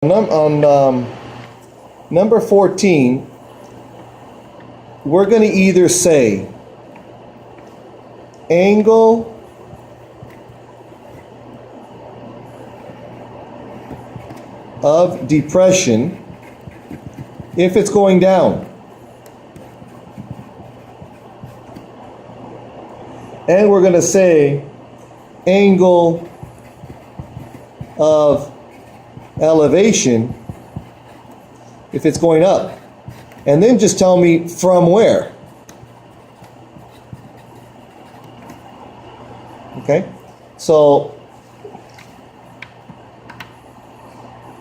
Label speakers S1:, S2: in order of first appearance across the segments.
S1: On number 14, we're going to either say angle of depression if it's going down, and we're going to say angle of elevation if it's going up, and then just tell me from where. Okay, so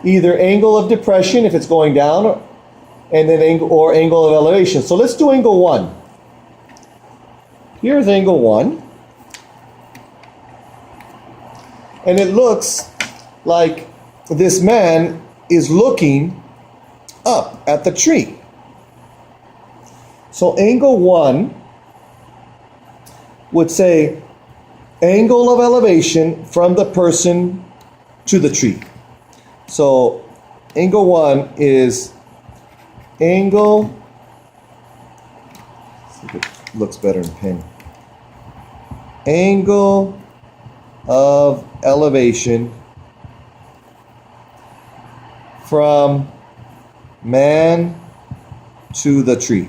S1: either angle of depression if it's going down, and then angle of elevation. So let's do angle 1. Here's angle 1, and it looks like this man is looking up at the tree. So angle 1 would say angle of elevation from the person to the tree. So angle 1 is angle, let's see if it looks better in pen, angle of elevation from man to the tree.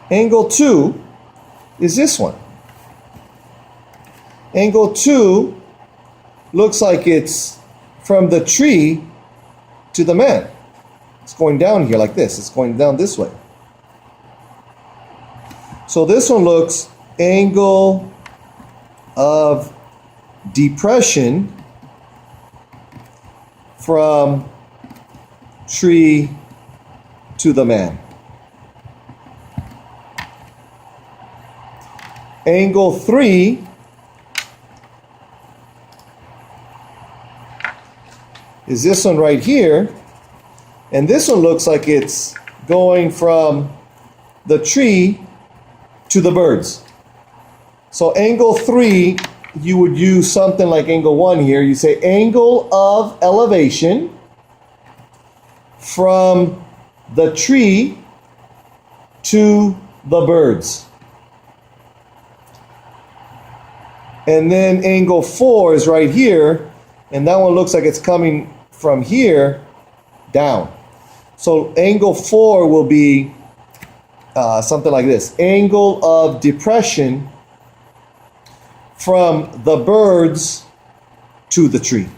S1: Angle 2 is this one. Angle 2 looks like it's from the tree to the man. It's going down here like this. It's going down this way. So this one looks angle of depression from tree to the man. Angle 3 is this one right here, and this one looks like it's going from the tree to the birds. So angle 3, you would use something like angle 1 here. You say angle of elevation from the tree to the birds. And then angle 4 is right here, and that one looks like it's coming from here down. So angle 4 will be something like this. Angle of depression from the birds to the tree.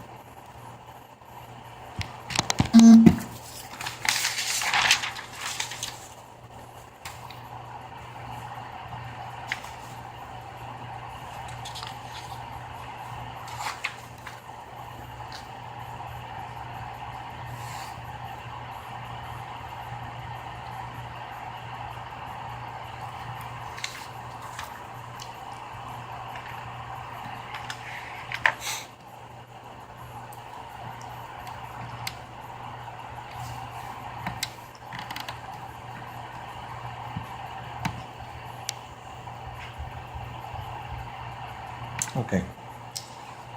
S1: Okay.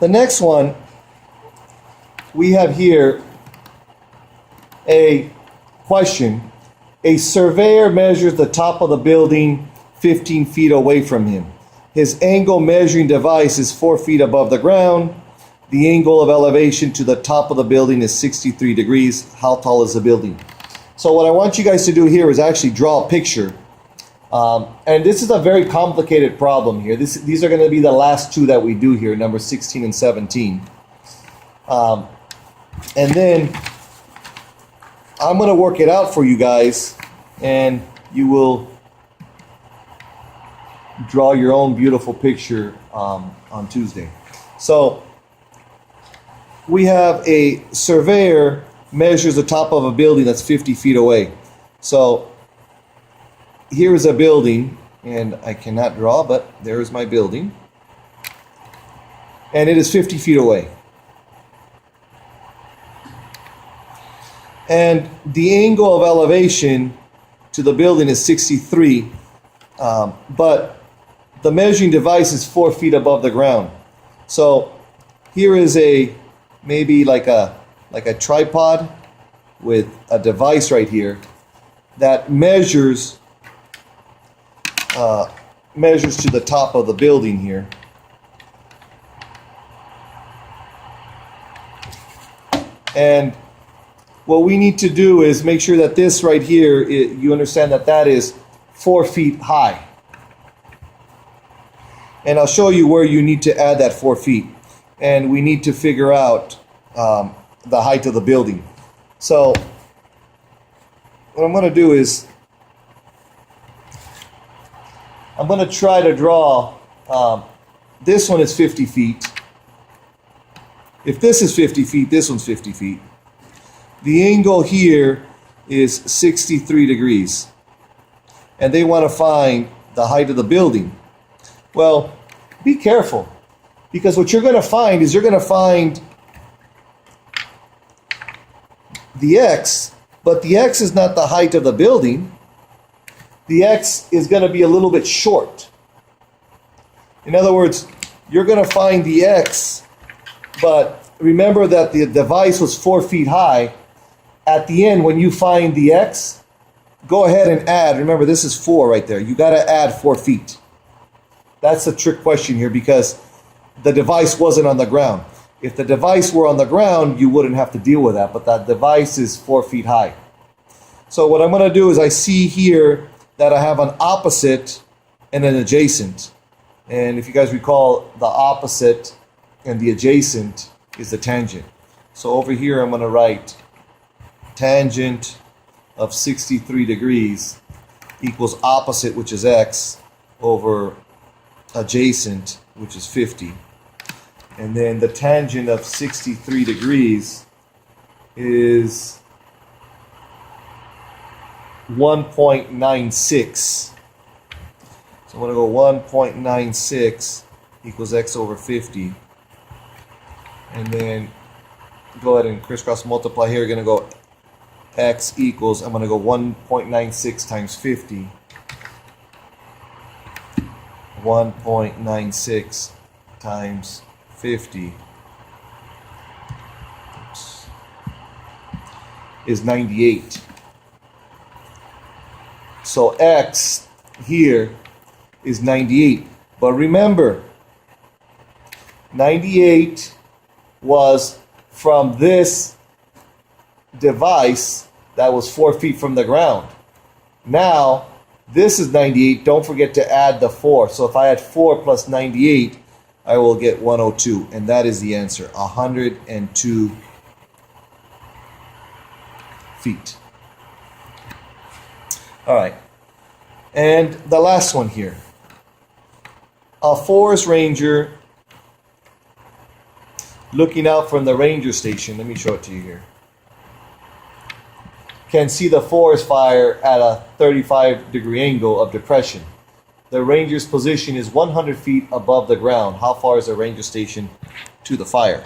S1: The next one, we have here a question. A surveyor measures the top of the building 15 feet away from him. His angle measuring device is 4 feet above the ground. The angle of elevation to the top of the building is 63 degrees. How tall is the building? So what I want you guys to do here is actually draw a picture. And this is a very complicated problem here. These are going to be the last two that we do here, number 16 and 17. And then I'm going to work it out for you guys, and you will draw your own beautiful picture on Tuesday. So we have a surveyor measures the top of a building that's 50 feet away. So here is a building, and I cannot draw, but there is my building. And it is 50 feet away. And the angle of elevation to the building is 63, but the measuring device is 4 feet above the ground. So here is a maybe like a tripod with a device right here that measures to the top of the building here. And what we need to do is make sure that this right here, you understand that that is 4 feet high. And I'll show you where you need to add that 4 feet. And we need to figure out the height of the building. So what I'm going to do is I'm going to try to draw, this one is 50 feet. If this is 50 feet, this one's 50 feet. The angle here is 63 degrees. And they want to find the height of the building. Well, be careful. Because what you're going to find is you're going to find the x, but the x is not the height of the building. The x is going to be a little bit short. In other words, you're going to find the x, but remember that the device was 4 feet high. At the end, when you find the x, go ahead and add. Remember, this is 4 right there. You got to add 4 feet. That's the trick question here because the device wasn't on the ground. If the device were on the ground, you wouldn't have to deal with that, but that device is 4 feet high. So what I'm going to do is I see here that I have an opposite and an adjacent. And if you guys recall, the opposite and the adjacent is the tangent. So over here I'm going to write tangent of 63 degrees equals opposite, which is x, over adjacent, which is 50. And then the tangent of 63 degrees is 1.96. So I'm going to go 1.96 equals x over 50. And then go ahead and crisscross multiply here. You're going to go x equals, I'm going to go 1.96 times 50. 1.96 times 50 is 98. So x here is 98. But remember, 98 was from this device that was 4 feet from the ground. Now, this is 98. Don't forget to add the 4. So if I add 4 plus 98, I will get 102. And that is the answer, 102 feet. All right. And the last one here. A forest ranger looking out from the ranger station. Let me show it to you here. Can see the forest fire at a 35-degree angle of depression. The ranger's position is 100 feet above the ground. How far is the ranger station to the fire?